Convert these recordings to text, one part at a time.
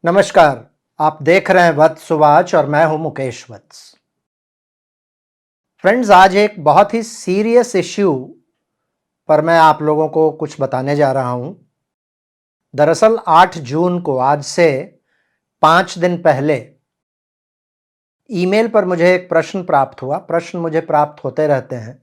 नमस्कार, आप देख रहे हैं वत्स सुवाच और मैं हूं मुकेश वत्स। फ्रेंड्स, आज एक बहुत ही सीरियस इश्यू पर मैं आप लोगों को कुछ बताने जा रहा हूं। दरअसल 8 जून को, आज से 5 दिन पहले, ईमेल पर मुझे एक प्रश्न प्राप्त हुआ। प्रश्न मुझे प्राप्त होते रहते हैं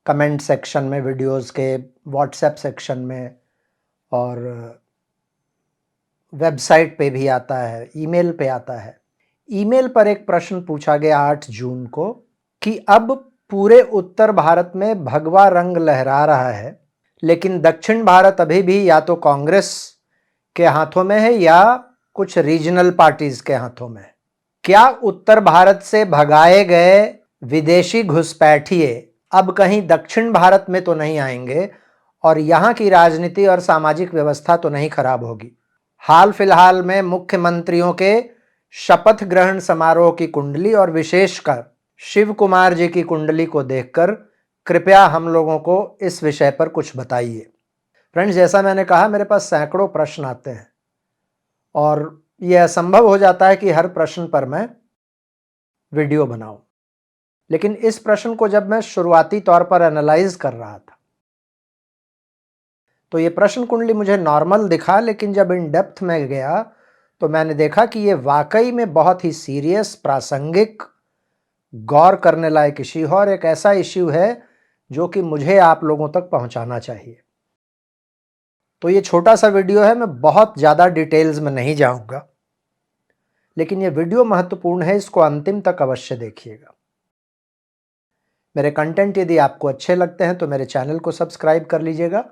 कमेंट सेक्शन में, वीडियोस के, व्हाट्सएप सेक्शन में, और वेबसाइट पे भी आता है, ईमेल पे आता है। ईमेल पर एक प्रश्न पूछा गया 8 जून को कि अब पूरे उत्तर भारत में भगवा रंग लहरा रहा है, लेकिन दक्षिण भारत अभी भी या तो कांग्रेस के हाथों में है या कुछ रीजनल पार्टीज के हाथों में है। क्या उत्तर भारत से भगाए गए विदेशी घुसपैठिए अब कहीं दक्षिण भारत में तो नहीं आएंगे और यहां की राजनीति और सामाजिक व्यवस्था तो नहीं खराब होगी? हाल फिलहाल में मुख्यमंत्रियों के शपथ ग्रहण समारोह की कुंडली और विशेषकर शिव कुमार जी की कुंडली को देखकर कृपया हम लोगों को इस विषय पर कुछ बताइए। फ्रेंड्स, जैसा मैंने कहा, मेरे पास सैकड़ों प्रश्न आते हैं और यह असंभव हो जाता है कि हर प्रश्न पर मैं वीडियो बनाऊं। लेकिन इस प्रश्न को जब मैं शुरुआती तौर पर एनालाइज कर रहा था तो ये प्रश्न कुंडली मुझे नॉर्मल दिखा, लेकिन जब इन डेप्थ में गया तो मैंने देखा कि ये वाकई में बहुत ही सीरियस, प्रासंगिक, गौर करने लायक इश्यू है और एक ऐसा इश्यू है जो कि मुझे आप लोगों तक पहुंचाना चाहिए। तो ये छोटा सा वीडियो है, मैं बहुत ज़्यादा डिटेल्स में नहीं जाऊंगा, लेकिन ये वीडियो महत्वपूर्ण है, इसको अंतिम तक अवश्य देखिएगा। मेरे कंटेंट यदि आपको अच्छे लगते हैं तो मेरे चैनल को सब्सक्राइब कर लीजिएगा,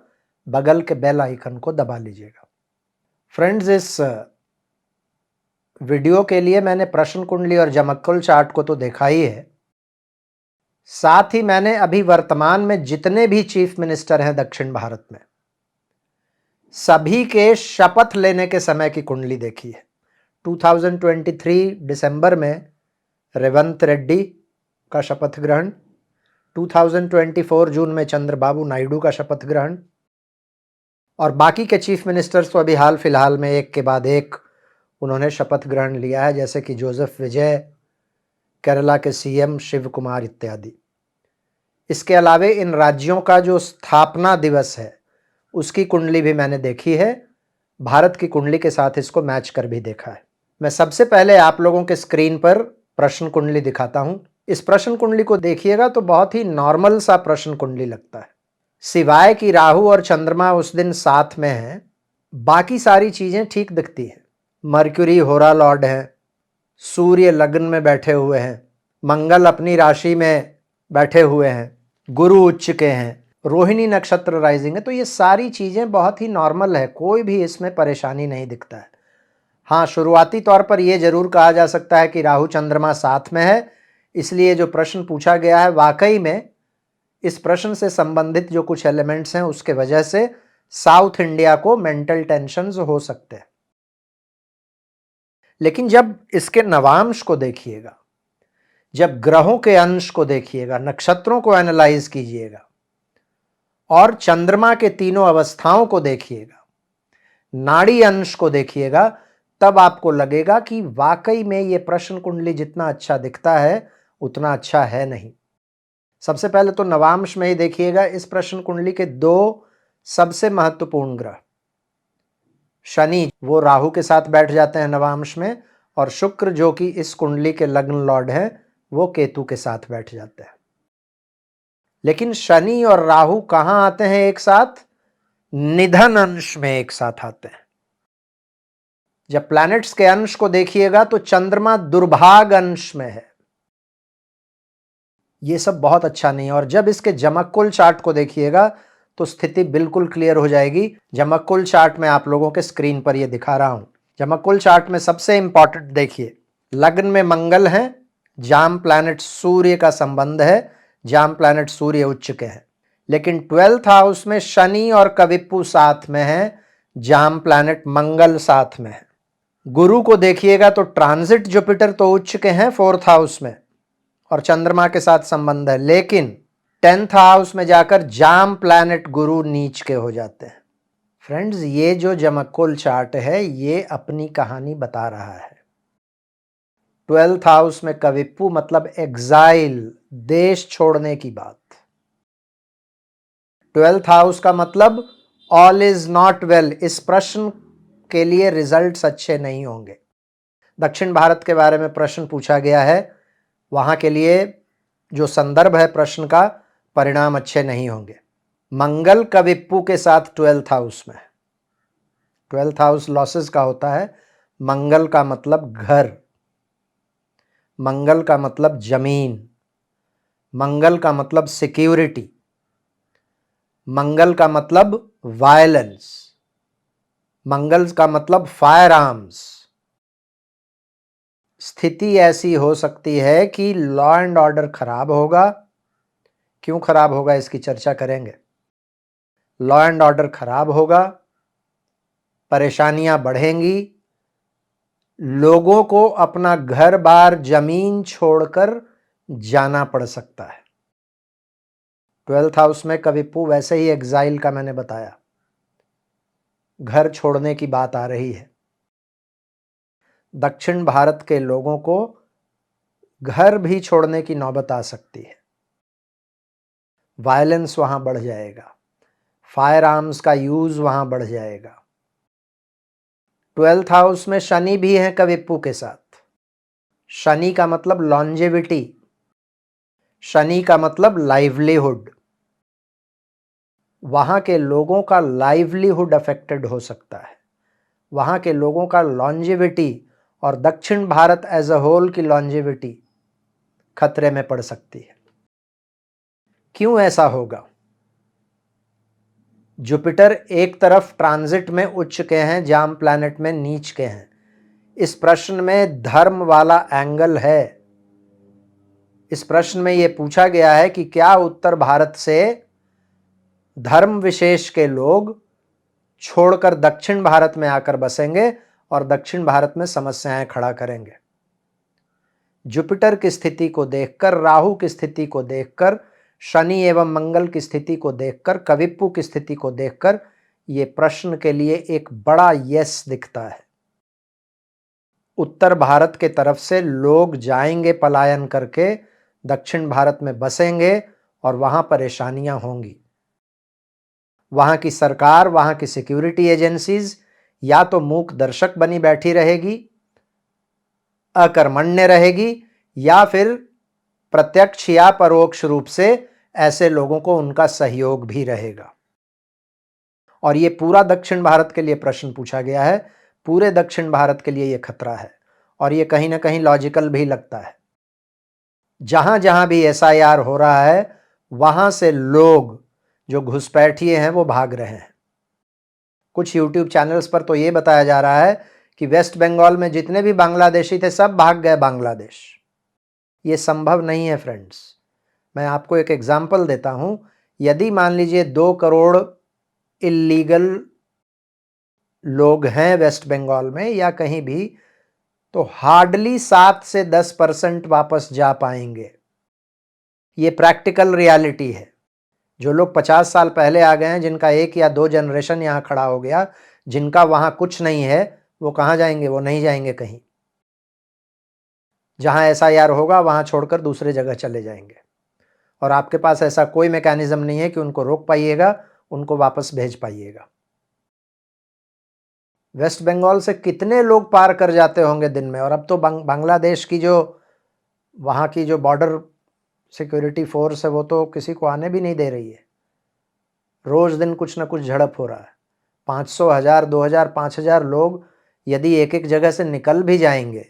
बगल के बेल आइकन को दबा लीजिएगा। फ्रेंड्स, इस वीडियो के लिए मैंने प्रश्न कुंडली और जमक्कुल चार्ट को तो देखा ही है, साथ ही मैंने अभी वर्तमान में जितने भी चीफ मिनिस्टर हैं दक्षिण भारत में, सभी के शपथ लेने के समय की कुंडली देखी है। 2023 दिसंबर में रेवंत रेड्डी का शपथ ग्रहण, 2024 जून में चंद्रबाबू नायडू का शपथ ग्रहण, और बाकी के चीफ मिनिस्टर्स तो अभी हाल फिलहाल में एक के बाद एक उन्होंने शपथ ग्रहण लिया है, जैसे कि जोसेफ विजय, केरला के सीएम शिव कुमार इत्यादि। इसके अलावे इन राज्यों का जो स्थापना दिवस है उसकी कुंडली भी मैंने देखी है, भारत की कुंडली के साथ इसको मैच कर भी देखा है। मैं सबसे पहले आप लोगों के स्क्रीन पर प्रश्न कुंडली दिखाता हूं। इस प्रश्न कुंडली को देखिएगा तो बहुत ही नॉर्मल सा प्रश्न कुंडली लगता है, सिवाय कि राहु और चंद्रमा उस दिन साथ में हैं, बाकी सारी चीजें ठीक दिखती हैं। मर्क्यूरी होरा लॉर्ड है, सूर्य लग्न में बैठे हुए हैं, मंगल अपनी राशि में बैठे हुए हैं, गुरु उच्च के हैं, रोहिणी नक्षत्र राइजिंग है। तो ये सारी चीजें बहुत ही नॉर्मल है, कोई भी इसमें परेशानी नहीं दिखता है। हाँ, शुरुआती तौर पर यह जरूर कहा जा सकता है कि राहु चंद्रमा साथ में है, इसलिए जो प्रश्न पूछा गया है वाकई में इस प्रश्न से संबंधित जो कुछ एलिमेंट्स हैं उसके वजह से साउथ इंडिया को मेंटल टेंशन्स हो सकते हैं। लेकिन जब इसके नवांश को देखिएगा, जब ग्रहों के अंश को देखिएगा, नक्षत्रों को एनालाइज कीजिएगा और चंद्रमा के तीनों अवस्थाओं को देखिएगा, नाड़ी अंश को देखिएगा, तब आपको लगेगा कि वाकई में ये प्रश्न कुंडली जितना अच्छा दिखता है उतना अच्छा है नहीं। सबसे पहले तो नवांश में ही देखिएगा, इस प्रश्न कुंडली के दो सबसे महत्वपूर्ण ग्रह, शनि वो राहु के साथ बैठ जाते हैं नवांश में, और शुक्र जो कि इस कुंडली के लग्न लॉर्ड हैं वो केतु के साथ बैठ जाते हैं। लेकिन शनि और राहु कहां आते हैं एक साथ? निधन अंश में एक साथ आते हैं। जब प्लैनेट्स के अंश को देखिएगा तो चंद्रमा दुर्भाग अंश में है, ये सब बहुत अच्छा नहीं है। और जब इसके जमक्कुल चार्ट को देखिएगा तो स्थिति बिल्कुल क्लियर हो जाएगी। जमक्कुल चार्ट में आप लोगों के स्क्रीन पर ये दिखा रहा हूं। जमक्कुल चार्ट में सबसे इंपॉर्टेंट देखिए, लग्न में मंगल है, जाम प्लैनेट सूर्य का संबंध है, जाम प्लैनेट सूर्य उच्च के हैं। लेकिन 12th हाउस में शनि और कविप्पु साथ में है, जाम प्लैनेट मंगल साथ में है। गुरु को देखिएगा तो ट्रांजिट जुपिटर तो उच्च के हैं 4th हाउस में और चंद्रमा के साथ संबंध है, लेकिन 10th हाउस में जाकर जाम प्लैनेट गुरु नीच के हो जाते हैं। फ्रेंड्स, ये जो जमक्कुल चार्ट है ये अपनी कहानी बता रहा है। 12th हाउस में कविप्पू मतलब एग्जाइल, देश छोड़ने की बात। 12th हाउस का मतलब ऑल इज नॉट वेल। इस प्रश्न के लिए रिजल्ट्स अच्छे नहीं होंगे। दक्षिण भारत के बारे में प्रश्न पूछा गया है, वहां के लिए जो संदर्भ है प्रश्न का, परिणाम अच्छे नहीं होंगे। मंगल कविप्पू के साथ 12th हाउस में। 12th हाउस लॉसेस का होता है। मंगल का मतलब घर, मंगल का मतलब जमीन, मंगल का मतलब सिक्योरिटी, मंगल का मतलब वायलेंस, मंगल का मतलब फायर आर्म्स। स्थिति ऐसी हो सकती है कि लॉ एंड ऑर्डर खराब होगा। क्यों खराब होगा इसकी चर्चा करेंगे। लॉ एंड ऑर्डर खराब होगा, परेशानियां बढ़ेंगी, लोगों को अपना घर बार जमीन छोड़कर जाना पड़ सकता है। 12th हाउस में कविप्पू वैसे ही एग्जाइल का मैंने बताया, घर छोड़ने की बात आ रही है। दक्षिण भारत के लोगों को घर भी छोड़ने की नौबत आ सकती है। वायलेंस वहां बढ़ जाएगा, फायर आर्म्स का यूज वहां बढ़ जाएगा। 12th हाउस में शनि भी है कविप्पू के साथ। शनि का मतलब लॉन्जेविटी, शनि का मतलब लाइवलीहुड। वहां के लोगों का लाइवलीहुड अफेक्टेड हो सकता है, वहां के लोगों का लॉन्जेविटी और दक्षिण भारत एज अ होल की लॉन्जेविटी खतरे में पड़ सकती है। क्यों ऐसा होगा। जुपिटर एक तरफ ट्रांजिट में उच्च के हैं, जाम प्लैनेट में नीच के हैं। इस प्रश्न में धर्म वाला एंगल है। इस प्रश्न में यह पूछा गया है कि क्या उत्तर भारत से धर्म विशेष के लोग छोड़कर दक्षिण भारत में आकर बसेंगे और दक्षिण भारत में समस्याएं खड़ा करेंगे। जुपिटर की स्थिति को देखकर, राहु की स्थिति को देखकर, शनि एवं मंगल की स्थिति को देखकर, कविप्पू की स्थिति को देखकर यह प्रश्न के लिए एक बड़ा यस दिखता है। उत्तर भारत के तरफ से लोग जाएंगे पलायन करके, दक्षिण भारत में बसेंगे और वहां परेशानियां होंगी। वहां की सरकार, वहां की सिक्योरिटी एजेंसीज या तो मूक दर्शक बनी बैठी रहेगी, अकर्मण्य रहेगी, या फिर प्रत्यक्ष या परोक्ष रूप से ऐसे लोगों को उनका सहयोग भी रहेगा। और यह पूरा दक्षिण भारत के लिए प्रश्न पूछा गया है, पूरे दक्षिण भारत के लिए यह खतरा है और यह कहीं ना कहीं लॉजिकल भी लगता है। जहां जहां भी एसआईआर हो रहा है वहां से लोग जो घुसपैठिए हैं वो भाग रहे हैं। कुछ यूट्यूब चैनल्स पर तो ये बताया जा रहा है कि वेस्ट बंगाल में जितने भी बांग्लादेशी थे सब भाग गए बांग्लादेश। ये संभव नहीं है फ्रेंड्स। मैं आपको एक एग्जाम्पल देता हूं। यदि मान लीजिए 2 करोड़ इल्लीगल लोग हैं वेस्ट बंगाल में या कहीं भी, तो हार्डली 7 से 10% वापस जा पाएंगे। ये प्रैक्टिकल रियलिटी है। जो लोग 50 साल पहले आ गए हैं, जिनका 1 या 2 जनरेशन यहां खड़ा हो गया, जिनका वहां कुछ नहीं है, वो कहां जाएंगे। वो नहीं जाएंगे कहीं। जहां एसआईआर होगा वहां छोड़कर दूसरे जगह चले जाएंगे और आपके पास ऐसा कोई मैकेनिज्म नहीं है कि उनको रोक पाइएगा, उनको वापस भेज पाइएगा। वेस्ट बंगाल से कितने लोग पार कर जाते होंगे दिन में। और अब तो बांग्लादेश की जो वहां की जो बॉर्डर सिक्योरिटी फोर्स है वो तो किसी को आने भी नहीं दे रही है। रोज दिन कुछ ना कुछ झड़प हो रहा है। 500, 1000, 2000, 5000 लोग यदि एक एक जगह से निकल भी जाएंगे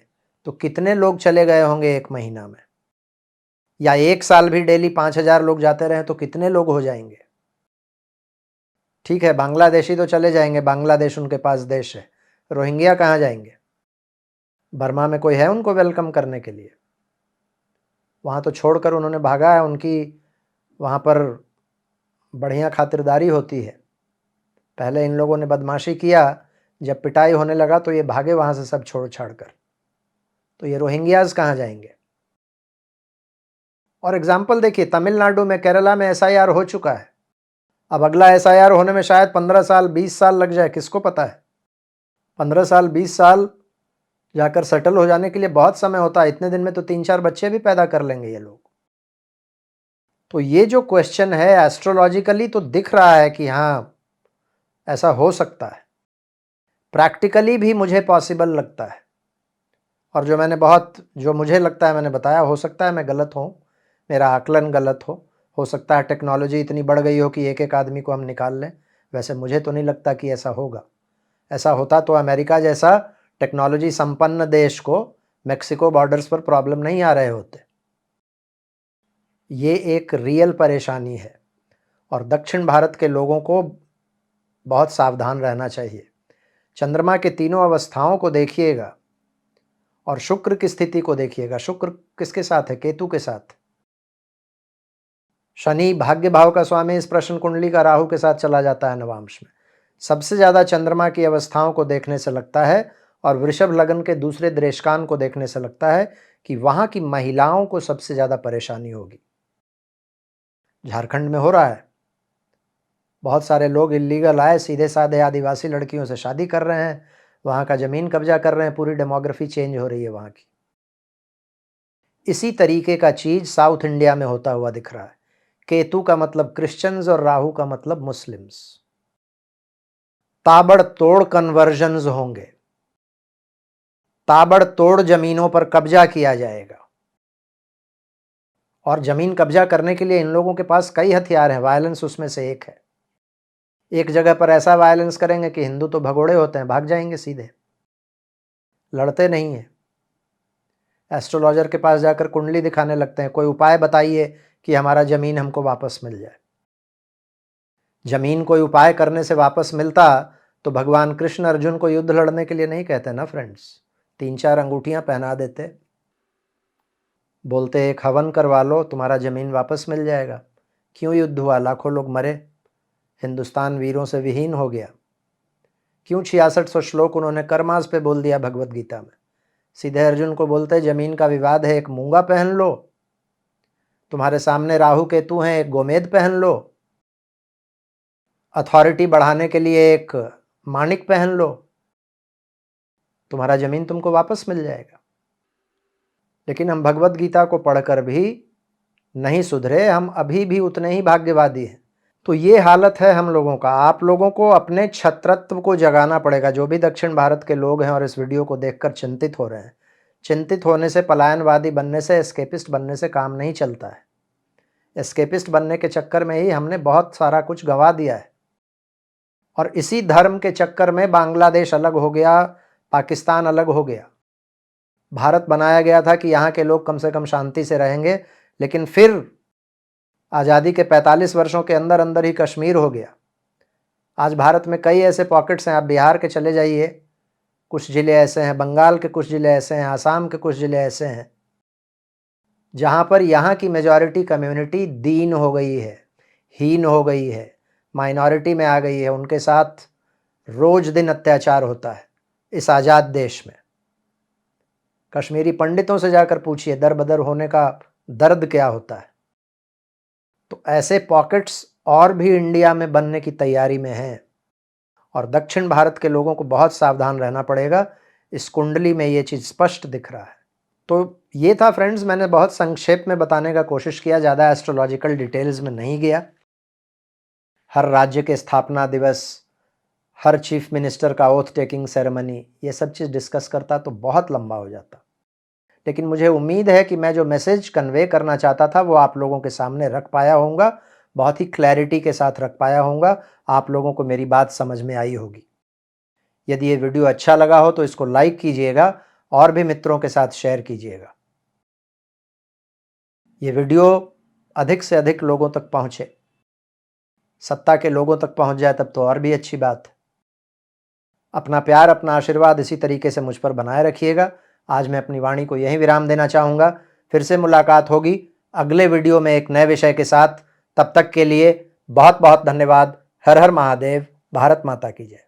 तो कितने लोग चले गए होंगे 1 महीना में, या 1 साल भी डेली 5000 लोग जाते रहे तो कितने लोग हो जाएंगे। ठीक है, बांग्लादेशी तो चले जाएंगे, बांग्लादेश उनके पास देश है। रोहिंग्या कहाँ जाएंगे। बर्मा में कोई है उनको वेलकम करने के लिए। वहां तो छोड़कर उन्होंने भागा है। उनकी वहां पर बढ़िया खातिरदारी होती है। पहले इन लोगों ने बदमाशी किया, जब पिटाई होने लगा तो ये भागे वहां से सब छोड़ छाड़ कर। तो ये रोहिंग्याज कहाँ जाएंगे। और एग्जाम्पल देखिए, तमिलनाडु में, केरला में एसआईआर हो चुका है। अब अगला एसआईआर होने में शायद 15 साल 20 साल लग जाए, किसको पता है। 15 साल 20 साल जाकर सेटल हो जाने के लिए बहुत समय होता है। इतने दिन में तो 3-4 बच्चे भी पैदा कर लेंगे ये लोग। तो ये जो क्वेश्चन है एस्ट्रोलॉजिकली तो दिख रहा है कि हाँ ऐसा हो सकता है, प्रैक्टिकली भी मुझे पॉसिबल लगता है। और जो मुझे लगता है मैंने बताया। हो सकता है मैं गलत हूँ, मेरा आकलन गलत हो सकता है टेक्नोलॉजी इतनी बढ़ गई हो कि एक एक आदमी को हम निकाल लें। वैसे मुझे तो नहीं लगता कि ऐसा होगा। ऐसा होता तो अमेरिका जैसा टेक्नोलॉजी संपन्न देश को मेक्सिको बॉर्डर्स पर प्रॉब्लम नहीं आ रहे होते। ये एक रियल परेशानी है और दक्षिण भारत के लोगों को बहुत सावधान रहना चाहिए। चंद्रमा के तीनों अवस्थाओं को देखिएगा और शुक्र की स्थिति को देखिएगा। शुक्र किसके साथ है? केतु के साथ। शनि भाग्य भाव का स्वामी इस प्रश्न कुंडली का राहु के साथ चला जाता है नवांश में। सबसे ज्यादा चंद्रमा की अवस्थाओं को देखने से लगता है और वृषभ लग्न के दूसरे दृष्टान को देखने से लगता है कि वहां की महिलाओं को सबसे ज्यादा परेशानी होगी। झारखंड में हो रहा है, बहुत सारे लोग इलीगल आए, सीधे साधे आदिवासी लड़कियों से शादी कर रहे हैं, वहां का जमीन कब्जा कर रहे हैं, पूरी डेमोग्राफी चेंज हो रही है वहां की। इसी तरीके का चीज साउथ इंडिया में होता हुआ दिख रहा है। केतु का मतलब क्रिश्चियंस और राहु का मतलब मुस्लिम्स। ताबड़तोड़ कन्वर्जन्स होंगे, ताबड़तोड़ जमीनों पर कब्जा किया जाएगा। और जमीन कब्जा करने के लिए इन लोगों के पास कई हथियार हैं, वायलेंस उसमें से एक है। एक जगह पर ऐसा वायलेंस करेंगे कि हिंदू तो भगोड़े होते हैं, भाग जाएंगे सीधे, लड़ते नहीं है। एस्ट्रोलॉजर के पास जाकर कुंडली दिखाने लगते हैं, कोई उपाय बताइए कि हमारा जमीन हमको वापस मिल जाए। जमीन कोई उपाय करने से वापस मिलता तो भगवान कृष्ण अर्जुन को युद्ध लड़ने के लिए नहीं कहते ना फ्रेंड्स। 3-4 अंगूठियां पहना देते, बोलते एक हवन करवा लो तुम्हारा जमीन वापस मिल जाएगा। क्यों युद्ध हुआ? लाखों लोग मरे, हिंदुस्तान वीरों से विहीन हो गया। क्यों 6600 श्लोक उन्होंने कर्मास पे बोल दिया भगवत गीता में? सीधे अर्जुन को बोलते जमीन का विवाद है, एक मूंगा पहन लो, तुम्हारे सामने राहु केतु हैं, एक गोमेद पहन लो, अथॉरिटी बढ़ाने के लिए एक माणिक पहन लो, तुम्हारा जमीन तुमको वापस मिल जाएगा। लेकिन हम भगवत गीता को पढ़कर भी नहीं सुधरे, हम अभी भी उतने ही भाग्यवादी हैं। तो ये हालत है हम लोगों का। आप लोगों को अपने क्षत्रत्व को जगाना पड़ेगा। जो भी दक्षिण भारत के लोग हैं और इस वीडियो को देखकर चिंतित हो रहे हैं, चिंतित होने से, पलायनवादी बनने से, एस्केपिस्ट बनने से काम नहीं चलता है। एस्केपिस्ट बनने के चक्कर में ही हमने बहुत सारा कुछ गंवा दिया है। और इसी धर्म के चक्कर में बांग्लादेश अलग हो गया, पाकिस्तान अलग हो गया। भारत बनाया गया था कि यहाँ के लोग कम से कम शांति से रहेंगे, लेकिन फिर आज़ादी के 45 वर्षों के अंदर अंदर ही कश्मीर हो गया। आज भारत में कई ऐसे पॉकेट्स हैं, आप बिहार के चले जाइए, कुछ ज़िले ऐसे हैं, बंगाल के कुछ ज़िले ऐसे हैं, आसाम के कुछ ज़िले ऐसे हैं, जहाँ पर यहाँ की मेजॉरिटी कम्युनिटी दीन हो गई है, हीन हो गई है, माइनॉरिटी में आ गई है। उनके साथ रोज दिन अत्याचार होता है इस आज़ाद देश में। कश्मीरी पंडितों से जाकर पूछिए दर बदर होने का दर्द क्या होता है। तो ऐसे पॉकेट्स और भी इंडिया में बनने की तैयारी में हैं और दक्षिण भारत के लोगों को बहुत सावधान रहना पड़ेगा। इस कुंडली में ये चीज़ स्पष्ट दिख रहा है। तो ये था फ्रेंड्स, मैंने बहुत संक्षेप में बताने का कोशिश किया, ज़्यादा एस्ट्रोलॉजिकल डिटेल्स में नहीं गया। हर राज्य के स्थापना दिवस, हर चीफ मिनिस्टर का ओथ टेकिंग सेरेमनी, ये सब चीज़ डिस्कस करता तो बहुत लंबा हो जाता। लेकिन मुझे उम्मीद है कि मैं जो मैसेज कन्वे करना चाहता था वो आप लोगों के सामने रख पाया होऊंगा, बहुत ही क्लैरिटी के साथ रख पाया होऊंगा। आप लोगों को मेरी बात समझ में आई होगी। यदि ये वीडियो अच्छा लगा हो तो इसको लाइक कीजिएगा और भी मित्रों के साथ शेयर कीजिएगा। ये वीडियो अधिक से अधिक लोगों तक पहुंचे, सत्ता के लोगों तक पहुंच जाए तब तो और भी अच्छी बात है। अपना प्यार, अपना आशीर्वाद इसी तरीके से मुझ पर बनाए रखिएगा। आज मैं अपनी वाणी को यहीं विराम देना चाहूँगा। फिर से मुलाकात होगी अगले वीडियो में एक नए विषय के साथ। तब तक के लिए बहुत बहुत धन्यवाद। हर हर महादेव। भारत माता की जय।